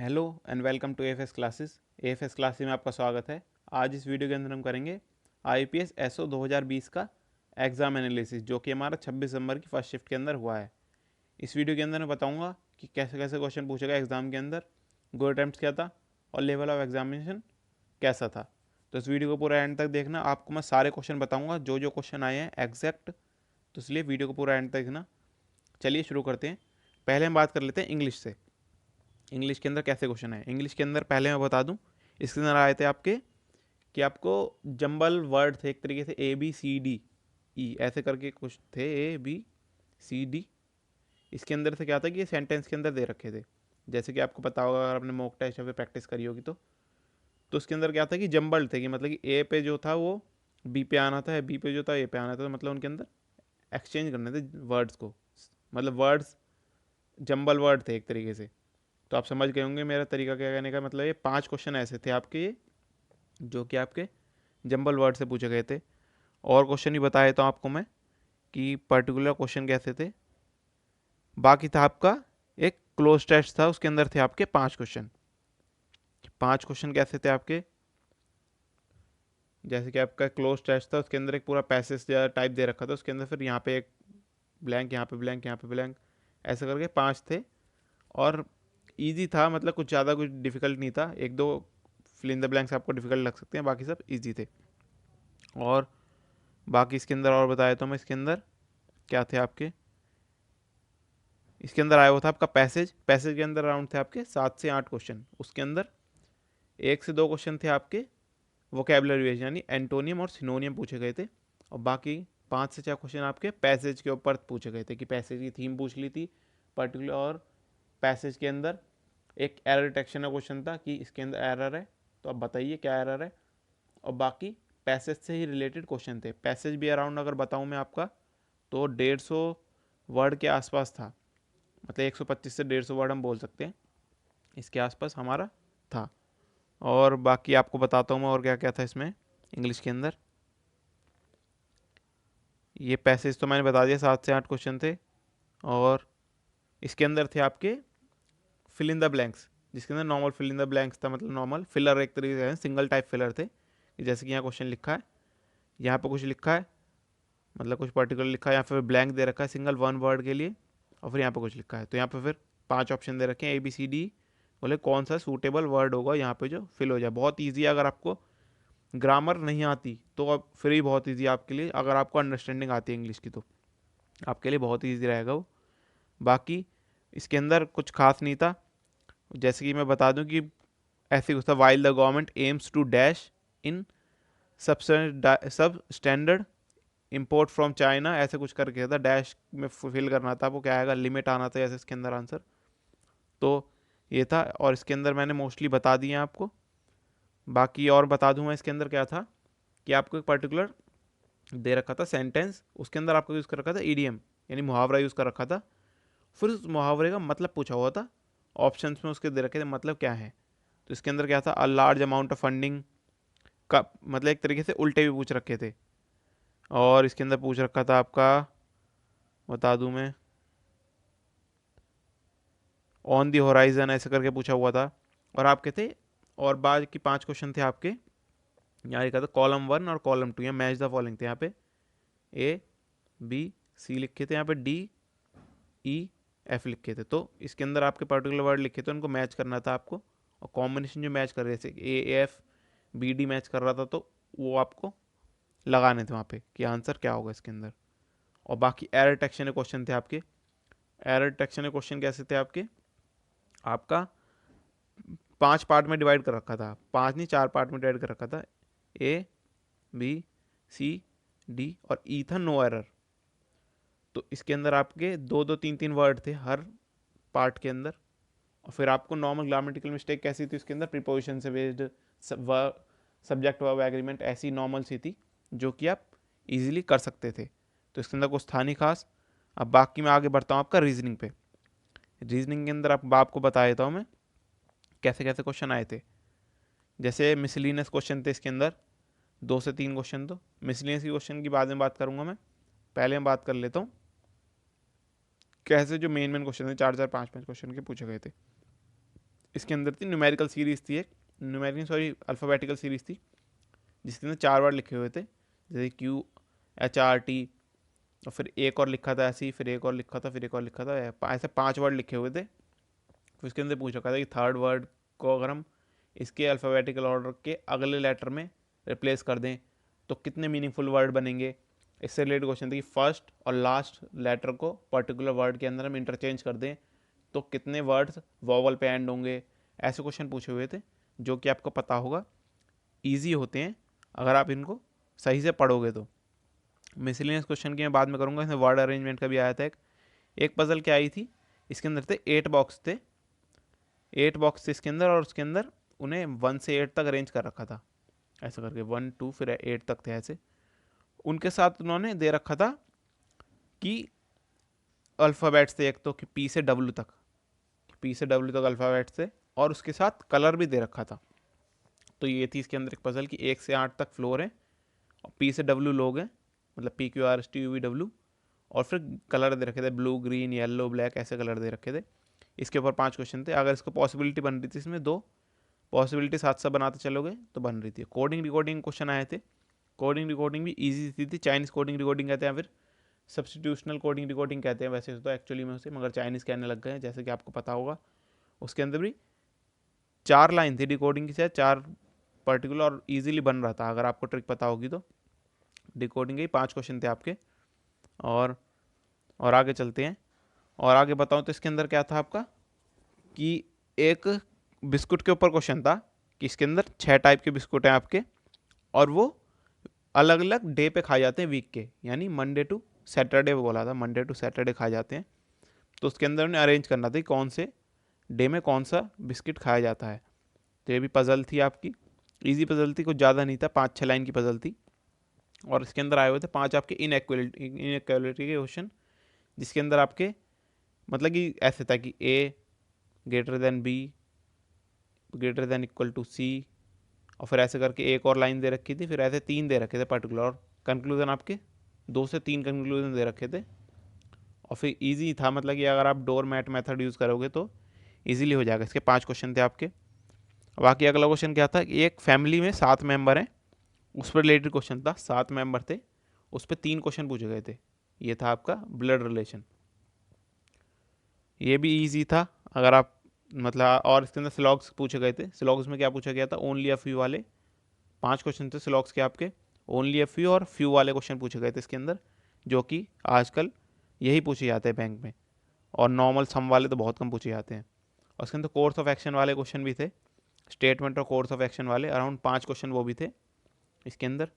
Hello and welcome to AFS classes. AFS classes में आपका स्वागत है। आज इस वीडियो के अंदर हम करेंगे आईपीएस एसओ 2020 का एग्ज़ाम एनालिसिस, जो कि हमारा 26 दिसंबर की फर्स्ट शिफ्ट के अंदर हुआ है। इस वीडियो के अंदर मैं बताऊंगा कि कैसे कैसे क्वेश्चन पूछे गए एग्ज़ाम के अंदर, गो अटैम्प्ट क्या था और लेवल ऑफ एग्जामिनेशन कैसा था। तो इस वीडियो को पूरा एंड तक देखना। आपको मैं सारे क्वेश्चन बताऊँगा जो जो क्वेश्चन आए हैं एग्जैक्ट, तो इसलिए वीडियो को पूरा एंड तक देखना। चलिए शुरू करते हैं। पहले हम बात कर लेते हैं इंग्लिश से। इंग्लिश के अंदर कैसे क्वेश्चन है। इंग्लिश के अंदर पहले मैं बता दूं, इसके अंदर आए थे आपके कि आपको जंबल वर्ड थे एक तरीके से, A B C D E ऐसे करके कुछ थे, ए बी सी डी। इसके अंदर से क्या था कि ये सेंटेंस के अंदर दे रखे थे। जैसे कि आपको पता होगा अगर आपने मॉक टेस्ट या फिर प्रैक्टिस करी होगी तो उसके अंदर क्या था कि जंबल थे, कि मतलब कि ए पे जो था वो बी पे आना था, बी पे जो था ए पे आना था। तो मतलब उनके अंदर एक्सचेंज करने थे वर्ड्स को, मतलब वर्ड्स जंबल वर्ड थे एक तरीके से। तो आप समझ गए होंगे मेरा तरीका क्या कहने का मतलब। ये 5 क्वेश्चन ऐसे थे आपके, ये जो कि आपके जंबल वर्ड से पूछे गए थे। और क्वेश्चन ही बताया तो आपको मैं कि पर्टिकुलर क्वेश्चन कैसे थे। बाकी था आपका एक क्लोज टेस्ट था, उसके अंदर थे आपके 5 क्वेश्चन। 5 क्वेश्चन कैसे थे आपके, जैसे कि आपका क्लोज टेस्ट था उसके अंदर एक पूरा पैसेज टाइप दे रखा था, उसके अंदर फिर यहाँ पे एक ब्लैंक, यहाँ पे ब्लैंक, यहाँ पे ब्लैंक, ऐसे करके 5 थे। और इजी था, मतलब कुछ ज़्यादा कुछ डिफिकल्ट नहीं था। एक दो फिल इन द ब्लैंक्स आपको डिफिकल्ट लग सकते हैं, बाकी सब इजी थे। और बाकी इसके अंदर और बताया तो मैं, इसके अंदर क्या थे आपके, इसके अंदर आया हुआ था आपका पैसेज। पैसेज के अंदर राउंड थे आपके 7 से 8 क्वेश्चन। उसके अंदर 1 से 2 क्वेश्चन थे आपके वोकेबलरी बेस्ड, यानी एंटोनियम और सिनोनियम पूछे गए थे। और बाकी 5 से 6 क्वेश्चन आपके पैसेज के ऊपर पूछे गए थे, कि पैसेज की थीम पूछ ली थी पर्टिकुलर। और पैसेज के अंदर एक एरर डिटेक्शन का क्वेश्चन था कि इसके अंदर एरर है तो अब बताइए क्या एरर है। और बाकी पैसेज से ही रिलेटेड क्वेश्चन थे। पैसेज भी अराउंड अगर बताऊं मैं आपका तो 150 वर्ड के आसपास था, मतलब 125 से 150 वर्ड हम बोल सकते हैं, इसके आसपास हमारा था। और बाकी आपको बताता हूँ मैं और क्या क्या था इसमें इंग्लिश के अंदर। ये पैसेज तो मैंने बता दिया, 7 से 8 क्वेश्चन थे। और इसके अंदर थे आपके फिल इन द ब्लैंक्स, जिसके अंदर normal fill in the blanks था, मतलब नॉर्मल फिलर एक तरीके से सिंगल टाइप फिलर थे। जैसे कि यहाँ क्वेश्चन लिखा है, यहाँ पे कुछ लिखा है, मतलब कुछ पर्टिकुलर लिखा है, यहाँ पे ब्लैंक दे रखा है सिंगल वन वर्ड के लिए, और फिर यहाँ पे कुछ लिखा है। तो यहाँ पे फिर 5 ऑप्शन दे रखे हैं, ए बी सी डी। बोले कौन सा सूटेबल वर्ड होगा यहाँ पे जो फिल हो जाए। बहुत ईजी है, अगर आपको ग्रामर नहीं आती तो अब फिर ही बहुत ईजी है आपके लिए। अगर आपको अंडरस्टैंडिंग आती है इंग्लिश की तो आपके लिए बहुत ईजी रहेगा वो। बाकी इसके अंदर कुछ खास नहीं था। जैसे कि मैं बता दूं कि ऐसे कुछ था, while the government aims to dash in sub standard import from China, ऐसे कुछ करके था। डैश में फिल करना था, वो क्या आएगा, लिमिट आना था ऐसे इसके अंदर आंसर। तो ये था, और इसके अंदर मैंने मोस्टली बता दिए आपको। बाकी और बता दूं मैं इसके अंदर क्या था, कि आपको एक पर्टिकुलर दे रखा था सेंटेंस, उसके अंदर आपको यूज़ कर रखा था ईडीएम, यानी मुहावरा यूज़ कर रखा था। फिर उस मुहावरे का मतलब पूछा हुआ था, ऑप्शंस में उसके दे रखे थे मतलब क्या है। तो इसके अंदर क्या था, a large amount of funding का मतलब एक तरीके से उल्टे भी पूछ रखे थे। और इसके अंदर पूछ रखा था आपका, बता दूं मैं, ऑन दी होराइजन ऐसे करके पूछा हुआ था। और आपके थे, और बाद की 5 क्वेश्चन थे आपके, यहाँ लिखा था कॉलम 1 और कॉलम 2, यहाँ मैच द फॉलोइंग थे। यहाँ पे ए बी सी लिखे थे, यहाँ पे डी ई एफ लिखे थे। तो इसके अंदर आपके पर्टिकुलर वर्ड लिखे थे, उनको मैच करना था आपको। और कॉम्बिनेशन जो मैच कर रहे थे, A F B D match कर रहा था, तो वो आपको लगाने थे वहाँ पे कि आंसर क्या होगा इसके अंदर। और बाकी एरर डिटेक्शन के क्वेश्चन थे आपके। एरर डिटेक्शन के क्वेश्चन कैसे थे आपके, आपका 5 पार्ट में डिवाइड कर रखा था, 5 नहीं 4 पार्ट में डिवाइड कर रखा था। ए बी सी डी और ई था नो एरर। तो इसके अंदर आपके 2 2 3 3 वर्ड थे हर पार्ट के अंदर। और फिर आपको नॉर्मल ग्रामेटिकल मिस्टेक कैसी थी उसके अंदर, प्रीपोजिशन से बेस्ड, सब्जेक्ट वर्ब एग्रीमेंट ऐसी नॉर्मल सी थी, जो कि आप इजीली कर सकते थे। तो इसके अंदर कुछ था नहीं खास। अब बाकी मैं आगे बढ़ता हूँ आपका रीजनिंग पे। रीजनिंग के अंदर आपको बता देता हूँ मैं कैसे कैसे क्वेश्चन आए थे। जैसे मिसलिनियस क्वेश्चन थे इसके अंदर, 2 से 3 क्वेश्चन। तो मिसलिनियस की क्वेश्चन की बाद में बात करूंगा मैं, पहले मैं बात कर लेता हूँ कैसे जो मेन मेन क्वेश्चन थे, 4 4 5 5 क्वेश्चन के पूछे गए थे। इसके अंदर थी न्यूमेरिकल सीरीज थी, एक न्यूमेरिकल सॉरी अल्फ़ाबेटिकल सीरीज थी, जिसके अंदर 4 वर्ड लिखे हुए थे, जैसे QHRT, और फिर एक और लिखा था ऐसे ही, फिर एक और लिखा था, फिर एक और लिखा था, ऐसे 5 वर्ड लिखे हुए थे। फिर उसके अंदर पूछ रखा था कि थर्ड वर्ड को अगर हम इसके अल्फ़ाबेटिकल ऑर्डर के अगले लेटर में रिप्लेस कर दें तो कितने मीनिंगफुल वर्ड बनेंगे। इससे रिलेटेड क्वेश्चन था कि फर्स्ट और लास्ट लेटर को पर्टिकुलर वर्ड के अंदर हम इंटरचेंज कर दें तो कितने वर्ड्स वॉवल पे एंड होंगे। ऐसे क्वेश्चन पूछे हुए थे जो कि आपको पता होगा ईजी होते हैं अगर आप इनको सही से पढ़ोगे तो। मिसलिनियस क्वेश्चन की मैं बाद में करूँगा, इसमें वर्ड अरेंजमेंट का भी आया था। एक पजल क्या आई थी, इसके अंदर थे 8 बॉक्स थे, 8 बॉक्स थे इसके अंदर, और उसके अंदर उन्हें 1 से 8 तक अरेंज कर रखा था, ऐसा करके 1 2 फिर 8 तक थे ऐसे। उनके साथ उन्होंने दे रखा था कि अल्फ़ाबेट्स थे, एक तो कि पी से डब्ल्यू तक अल्फ़ाबेट्स थे, और उसके साथ कलर भी दे रखा था। तो ये थी इसके अंदर एक पजल कि 1 से 8 तक फ्लोर है, और पी से डब्ल्यू लोग हैं, मतलब PQRSTUVW, और फिर कलर दे रखे थे ब्लू ग्रीन येलो ब्लैक, ऐसे कलर दे रखे थे। इसके ऊपर 5 क्वेश्चन थे। अगर इसको पॉसिबिलिटी बन रही थी, इसमें 2 पॉसिबिलिटी साथ साथ बनाते चलोगे तो बन रही थी। कोडिंग रिकॉर्डिंग क्वेश्चन आए थे, कोडिंग रिकॉर्डिंग भी ईजी थी। चाइनीज़ कोडिंग रिकॉर्डिंग कहते हैं, फिर सब्सटीट्यूशनल कोडिंग रिकॉर्डिंग कहते हैं वैसे तो एक्चुअली में उसे, मगर चाइनीज़ कहने लग गए हैं जैसे कि आपको पता होगा। उसके अंदर भी 4 लाइन थी डिकोडिंग की, शायद 4 पर्टिकुलर, और ईजिली बन रहा था अगर आपको ट्रिक पता होगी तो। डिकोडिंग के 5 क्वेश्चन थे आपके। और आगे चलते हैं, और आगे बताऊं तो इसके अंदर क्या था आपका कि एक बिस्कुट के ऊपर क्वेश्चन था कि इसके अंदर 6 टाइप के बिस्कुट हैं आपके, और वो अलग अलग डे पे खाए जाते हैं वीक के, यानी मंडे टू सैटरडे बोला था, मंडे टू सैटरडे खाए जाते हैं। तो उसके अंदर उन्हें अरेंज करना था कि कौन से डे में कौन सा बिस्किट खाया जाता है। तो ये भी पजल थी आपकी, इजी पजल थी, कुछ ज़्यादा नहीं था, 5-6 लाइन की पजल थी। और इसके अंदर आए हुए थे 5 आपके इनइक्वालिटी के क्वेश्चन, जिसके अंदर आपके मतलब कि ऐसे था कि A greater than B greater than equal to C, और फिर ऐसे करके एक और लाइन दे रखी थी, फिर ऐसे 3 दे रखे थे पर्टिकुलर, और कंक्लूजन आपके 2 से 3 कंक्लूजन दे रखे थे। और फिर इजी था, मतलब कि अगर आप डोर मैट मेथड यूज़ करोगे तो इजीली हो जाएगा। इसके 5 क्वेश्चन थे आपके। बाकी अगला क्वेश्चन क्या था कि एक फैमिली में 7 मेंबर हैं, उस पर रिलेटेड क्वेश्चन था। 7 मेंबर थे, उस पर 3 क्वेश्चन पूछे गए थे। ये था आपका ब्लड रिलेशन, ये भी इजी था अगर आप मतलब। और इसके अंदर स्लॉग्स पूछे गए थे। स्लॉग्स में क्या पूछा गया था, ओनली अ फ्यू वाले 5 क्वेश्चन थे स्लॉग्स के आपके। ओनली अ फ्यू और फ्यू वाले क्वेश्चन पूछे गए थे इसके अंदर, जो कि आजकल यही पूछे जाते हैं बैंक में, और नॉर्मल सम वाले तो बहुत कम पूछे जाते हैं। और उसके अंदर कोर्स ऑफ एक्शन वाले क्वेश्चन भी थे, स्टेटमेंट और कोर्स ऑफ एक्शन वाले अराउंड 5 क्वेश्चन वो भी थे इसके अंदर।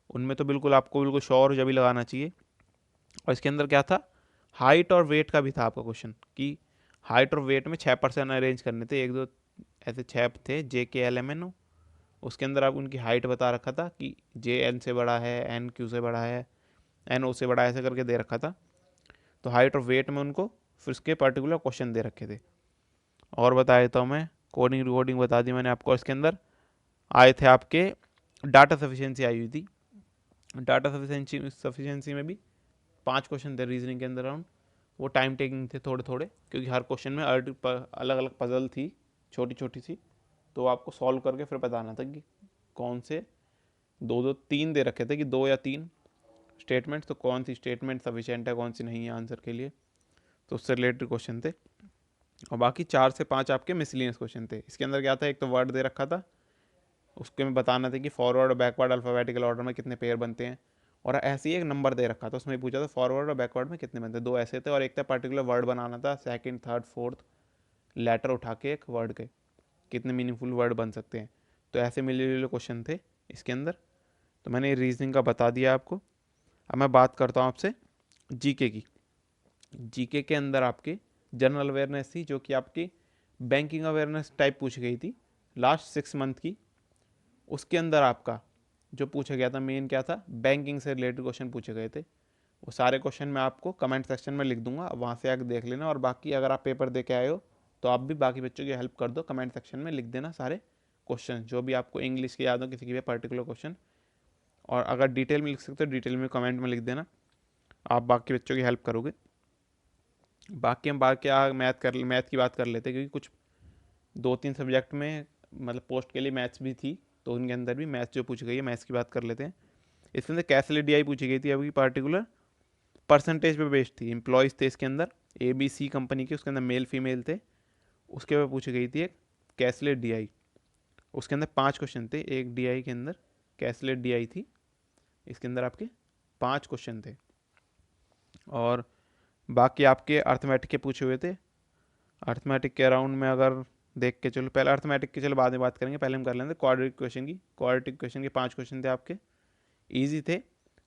उनमें तो बिल्कुल आपको बिल्कुल श्योर जब भी लगाना चाहिए। और इसके अंदर क्या था, हाइट और वेट का भी था आपका क्वेश्चन कि हाइट और वेट में 6% अरेंज करने थे, एक दो ऐसे 6 थे JKLMNO। उसके अंदर आप उनकी हाइट बता रखा था कि JN से बड़ा है, NQ से बड़ा है, NO से बड़ा है, ऐसे करके दे रखा था। तो हाइट और वेट में उनको फिर उसके पर्टिकुलर क्वेश्चन दे रखे थे। और बता देता हूँ मैं, कोडिंग रिकॉर्डिंग बता दी मैंने आपको। इसके अंदर आए थे आपके डाटा सफिशिएंसी आई हुई थी। डाटा सफिशिएंसी में भी 5 क्वेश्चन थे रीजनिंग के अंदर राउंड। वो टाइम टेकिंग थे थोड़े थोड़े, क्योंकि हर क्वेश्चन में अलग अलग पजल थी, छोटी छोटी सी। तो आपको सॉल्व करके फिर बताना था कि कौन से 2-2-3 दे रखे थे कि 2 या 3 स्टेटमेंट, तो कौन सी स्टेटमेंट सफिशिएंट है कौन सी नहीं है आंसर के लिए। तो उससे रिलेटेड क्वेश्चन थे। और बाकी 4 से 5 आपके मिसलिनियस क्वेश्चन थे। इसके अंदर क्या था, एक तो वर्ड दे रखा था, उसके में बताना था कि फॉरवर्ड और बैकवर्ड अल्फ़ाबेटिकल ऑर्डर में कितने पेयर बनते हैं। और ऐसे ही एक नंबर दे रखा था, उसमें पूछा था फॉरवर्ड और बैकवर्ड में कितने बनते हैं, 2 ऐसे थे। और एक था पर्टिकुलर वर्ड बनाना था, सेकंड थर्ड फोर्थ लेटर उठा के एक वर्ड के कितने मीनिंगफुल वर्ड बन सकते हैं। तो ऐसे मिले जुले क्वेश्चन थे इसके अंदर। तो मैंने रीजनिंग का बता दिया आपको। अब मैं बात करता हूँ आपसे जीके की। जीके के अंदर आपके जनरल अवेयरनेस थी, जो कि आपकी बैंकिंग अवेयरनेस टाइप पूछी गई थी लास्ट 6 मंथ की। उसके अंदर आपका जो पूछा गया था मेन क्या था, बैंकिंग से रिलेटेड क्वेश्चन पूछे गए थे। वो सारे क्वेश्चन मैं आपको कमेंट सेक्शन में लिख दूंगा, वहाँ से आकर देख लेना। और बाकी अगर आप पेपर दे के आए हो तो आप भी बाकी बच्चों की हेल्प कर दो, कमेंट सेक्शन में लिख देना सारे क्वेश्चन जो भी आपको इंग्लिश के याद हो, किसी की भी पर्टिकुलर क्वेश्चन। और अगर डिटेल में लिख सकते हो डिटेल में कमेंट में लिख देना, आप बाकी बच्चों की हेल्प करोगे। बाकी हम बात क्या मैथ की बात कर लेते हैं, क्योंकि कुछ 2-3 सब्जेक्ट में मतलब पोस्ट के लिए मैथ्स भी थी, तो उनके अंदर भी मैथ्स जो पूछी गई है, मैथ्स की बात कर लेते हैं। इसके अंदर कैश डी आई पूछी गई थी अभी पर्टिकुलर परसेंटेज पे बेस्ड थी। एम्प्लॉयज़ थे इसके अंदर ABC कंपनी के, उसके अंदर मेल फीमेल थे, उसके पे पूछी गई थी एक कैसलेट DI। उसके अंदर 5 क्वेश्चन थे, एक DI के अंदर कैसलेट DI थी, इसके अंदर आपके 5 क्वेश्चन थे। और बाकी आपके अर्थमेटिक के पूछे हुए थे। अर्थमेटिक के अराउंड में अगर देख के चलो, पहले अर्थमेटिक की चलो बाद में बात करेंगे, पहले हम कर लेंगे क्वाड्रेटिक क्वेश्चन की। क्वाड्रेटिक क्वेश्चन के 5 क्वेश्चन थे आपके, ईजी थे।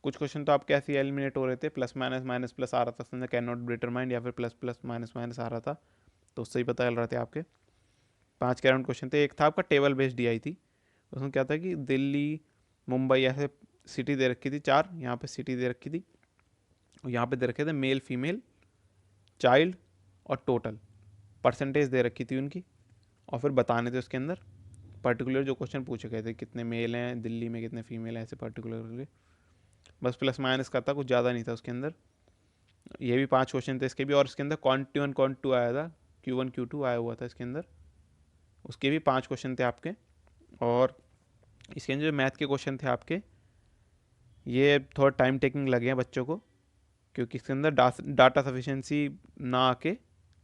कुछ क्वेश्चन तो आपके ऐसे एलिमिनेट हो रहे थे, प्लस माइनस माइनस प्लस आ रहा था, कैन नॉट डिटरमाइन, या फिर प्लस प्लस माइनस माइनस आ रहा था, तो उससे ही पता चल रहे थे आपके। 5 के अराउंड क्वेश्चन थे। एक था आपका टेबल बेस्ड DI थी, उसमें क्या था कि दिल्ली मुंबई ऐसे सिटी दे रखी थी 4, यहाँ पे सिटी दे रखी थी, और यहाँ पे दे रखे थे मेल फीमेल चाइल्ड और टोटल परसेंटेज दे रखी थी उनकी, और फिर बताने थे उसके अंदर पर्टिकुलर जो क्वेश्चन पूछे गए थे, कितने मेल हैं दिल्ली में, कितने फीमेल हैं, ऐसे पर्टिकुलर करके। बस प्लस माइनस का था, कुछ ज़्यादा नहीं था उसके अंदर। ये भी 5 क्वेश्चन थे इसके भी, और इसके अंदर Q1 Q2 आया था, Q1 Q2 आया हुआ था इसके अंदर, उसके भी 5 क्वेश्चन थे आपके। और इसके अंदर जो मैथ के क्वेश्चन थे आपके, ये थोड़ा टाइम टेकिंग लगे हैं बच्चों को, क्योंकि इसके अंदर डाटा सफिशेंसी ना आके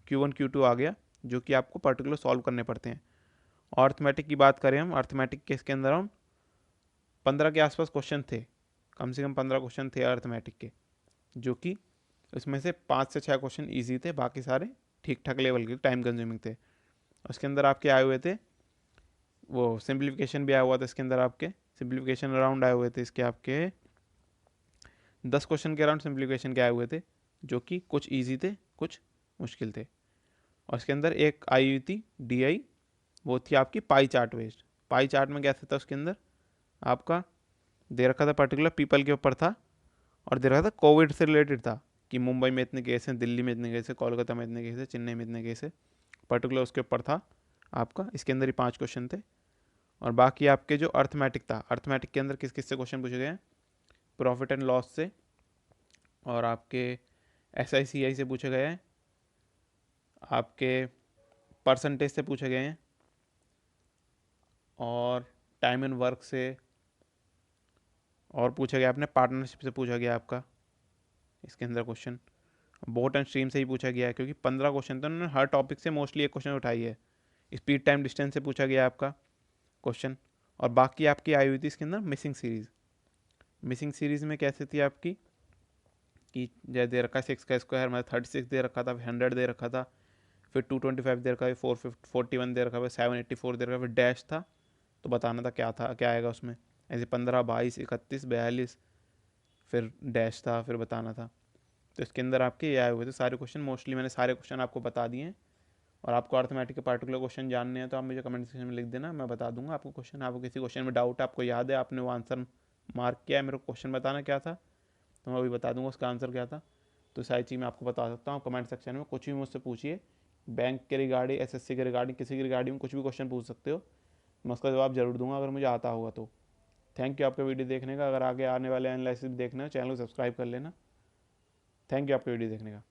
Q1 Q2 आ गया, जो कि आपको पर्टिकुलर सॉल्व करने पड़ते हैं। और अर्थमेटिक की बात करें हम, अर्थमेटिक के इसके अंदर हम 15 के आसपास क्वेश्चन थे, कम से कम 15 क्वेश्चन थे अर्थमेटिक के, जो कि उसमें से 5 से 6 क्वेश्चन ईजी थे, बाकी सारे ठीक ठाक लेवल के टाइम कंज्यूमिंग थे। उसके अंदर आपके आए हुए थे वो सिंप्लीफिकेशन भी आया हुआ था इसके अंदर, आपके सिंप्लीफिकेशन अराउंड आए हुए थे इसके आपके 10 क्वेश्चन के अराउंड सिंप्लीफिकेशन के आए हुए थे, जो कि कुछ ईजी थे कुछ मुश्किल थे। और इसके अंदर एक आई हुई थी DI, वो थी आपकी pie chart based. Pie chart में क्या था उसके अंदर आपका दे रखा था पर्टिकुलर पीपल के ऊपर था, और दे रखा था कोविड से रिलेटेड था, कि मुंबई में इतने केस हैं, दिल्ली में इतने केस हैं, कोलकाता में इतने केस हैं, चेन्नई में इतने केस हैं, पर्टिकुलर उसके ऊपर था आपका। इसके अंदर ही 5 क्वेश्चन थे। और बाकी आपके जो अर्थमेटिक था, अर्थमेटिक के अंदर किस किस से क्वेश्चन पूछे गए हैं, प्रॉफिट एंड लॉस से, और आपके SICI से पूछे गए हैं, आपके परसेंटेज से पूछे गए हैं, और टाइम एंड वर्क से, और पूछा गया आपने पार्टनरशिप से पूछा गया आपका इसके अंदर क्वेश्चन। बोट एंड स्ट्रीम से ही पूछा गया है, क्योंकि 15 क्वेश्चन तो उन्होंने हर टॉपिक से मोस्टली एक क्वेश्चन उठाई है। स्पीड टाइम डिस्टेंस से पूछा गया आपका क्वेश्चन। और बाकी आपकी आई हुई थी इसके अंदर मिसिंग सीरीज। मिसिंग सीरीज में कैसे थी आपकी कि जैसे दे रखा है 6 का स्क्वायर, मतलब 36 दे रखा था, 100 दे रखा था, फिर 225 दे रखा है, 441 दे रखा है, 784 दे रखा है, फिर डैश था, तो बताना था क्या आएगा उसमें। ऐसे 15 22 31 42, फिर डैश था, फिर बताना था। तो इसके अंदर आपके ये आए हुए थे सारे क्वेश्चन। मोस्टली मैंने सारे क्वेश्चन आपको बता दिए हैं। और आपको अर्थमेटिक के पार्टिकुलर क्वेश्चन जानने हैं तो आप मुझे कमेंट सेक्शन में लिख देना, मैं बता दूंगा आपको क्वेश्चन। आपको किसी क्वेश्चन में डाउट है, आपको याद है, आपने वो आंसर मार्क किया है, मेरे को क्वेश्चन बताना क्या था, तो मैं अभी बता दूंगा उसका आंसर क्या था। तो सारी चीज़ मैं आपको बता सकता हूँ। कमेंट सेक्शन में कुछ भी मुझसे पूछिए, बैंक के रिगार्डिंग, SSC के रिगार्डिंग, किसी के रिगार्डिंग कुछ भी क्वेश्चन पूछ सकते हो, मैं उसका जवाब जरूर दूंगा अगर मुझे आता होगा तो। थैंक यू आपका वीडियो देखने का। अगर आगे आने वाले एनालिसिस देखना है, चैनल को सब्सक्राइब कर लेना। थैंक यू आपका वीडियो देखने का।